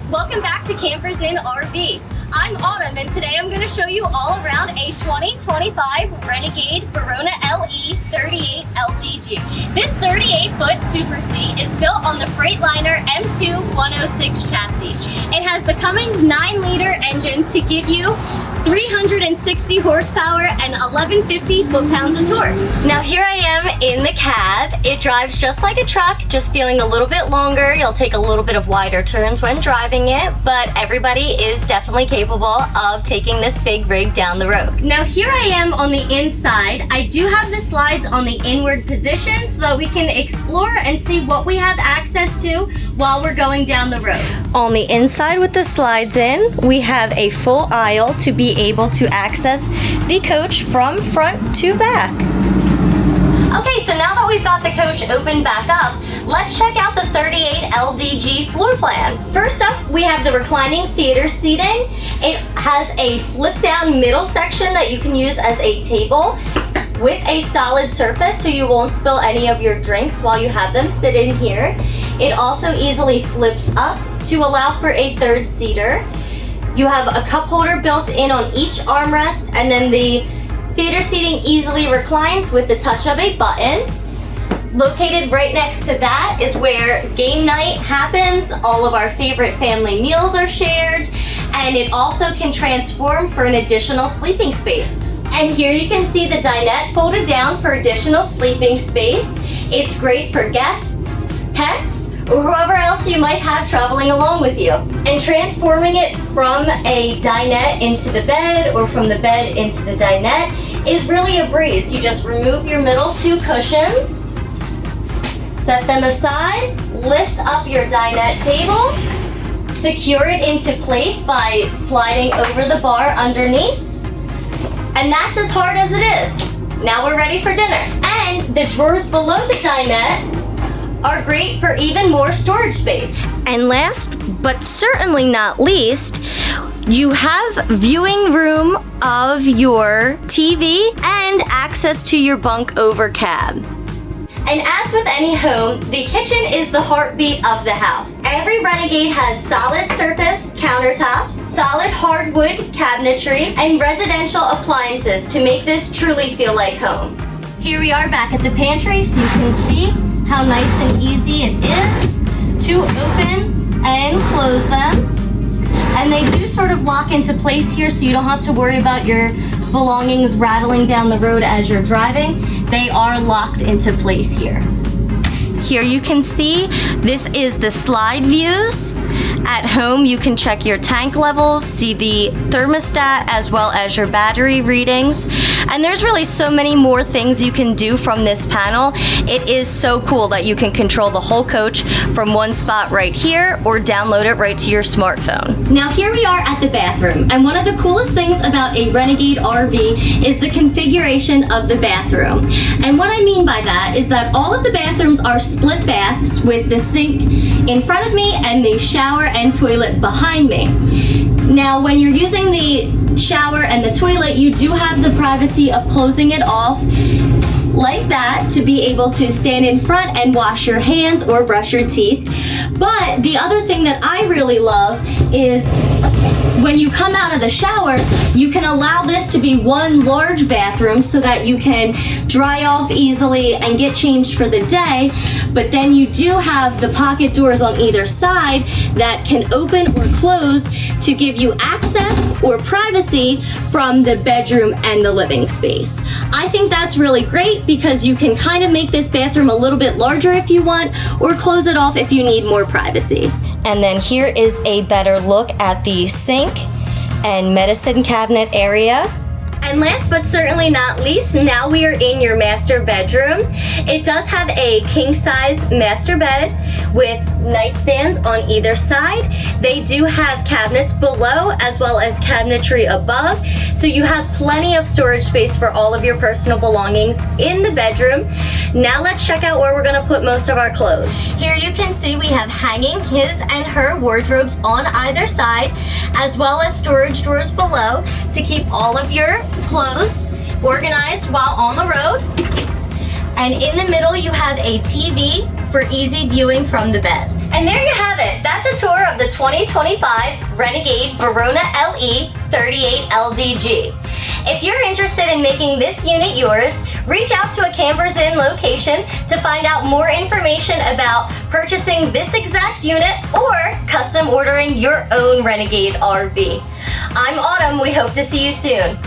welcome back to Campers in RV. I'm Autumn and today I'm going to show you all around a 2025 Renegade Verona LE38LDG. This 38-foot Super C is built on the Freightliner M2 106 chassis. It has the Cummins 9-liter engine to give you 360 horsepower and 1150 foot-pounds of torque. Now here I am in the cab. It drives just like a truck, just feeling a little bit longer. You'll take a little bit of wider turns when driving it, but everybody is definitely capable of taking this big rig down the road. Now here I am on the inside. I do have the slides on the inward position so that we can explore and see what we have access to while we're going down the road. On the inside with the slides in, we have a full aisle to be able to access the coach from front to back. Okay, so now that we've got the coach opened back up, let's check out the 38LDG floor plan. First up, we have the reclining theater seating. It has a flip-down middle section that you can use as a table with a solid surface so you won't spill any of your drinks while you have them sit in here. It also easily flips up to allow for a third seater. You have a cup holder built in on each armrest, and then the theater seating easily reclines with the touch of a button. Located right next to that is where game night happens. All of our favorite family meals are shared, and it also can transform for an additional sleeping space. And here you can see the dinette folded down for additional sleeping space. It's great for guests, pets, or whoever else you might have traveling along with you. And transforming it from a dinette into the bed or from the bed into the dinette is really a breeze. You just remove your middle two cushions, set them aside, lift up your dinette table, secure it into place by sliding over the bar underneath, and that's as hard as it is. Now we're ready for dinner. And the drawers below the dinette are great for even more storage space. And last but certainly not least, you have viewing room of your TV and access to your bunk over cab. And as with any home, the kitchen is the heartbeat of the house. Every Renegade has solid surface countertops, solid hardwood cabinetry, and residential appliances to make this truly feel like home. Here we are back at the pantry so you can see how nice and easy it is to open and close them. And they do sort of lock into place here so you don't have to worry about your belongings rattling down the road as you're driving. They are locked into place here. Here you can see this is the slide views. At home you can check your tank levels, see the thermostat as well as your battery readings. And there's really so many more things you can do from this panel. It is so cool that you can control the whole coach from one spot right here or download it right to your smartphone. Now here we are at the bathroom, and one of the coolest things about a Renegade RV is the configuration of the bathroom. And what I mean by that is that all of the bathrooms are split baths with the sink in front of me and the shower and toilet behind me. Now when you're using the shower and the toilet, you do have the privacy of closing it off like that to be able to stand in front and wash your hands or brush your teeth. But the other thing that I really love is when you come out of the shower, you can allow this to be one large bathroom so that you can dry off easily and get changed for the day. But then you do have the pocket doors on either side that can open or close to give you access or privacy from the bedroom and the living space. I think that's really great because you can kind of make this bathroom a little bit larger if you want, or close it off if you need more privacy. And then here is a better look at the sink and medicine cabinet area. And last but certainly not least, now we are in your master bedroom. It does have a king-size master bed with nightstands on either side. They do have cabinets below as well as cabinetry above, so you have plenty of storage space for all of your personal belongings in the bedroom. Now let's check out where we're gonna put most of our clothes. Here you can see we have hanging his and her wardrobes on either side, as well as storage drawers below to keep all of your clothes organized while on the road. And in the middle you have a TV for easy viewing from the bed. And there you have it. That's a tour of the 2025 Renegade Verona LE38LDG. If you're interested in making this unit yours, reach out to a Campers Inn location to find out more information about purchasing this exact unit or custom ordering your own Renegade RV. I'm Autumn. We hope to see you soon.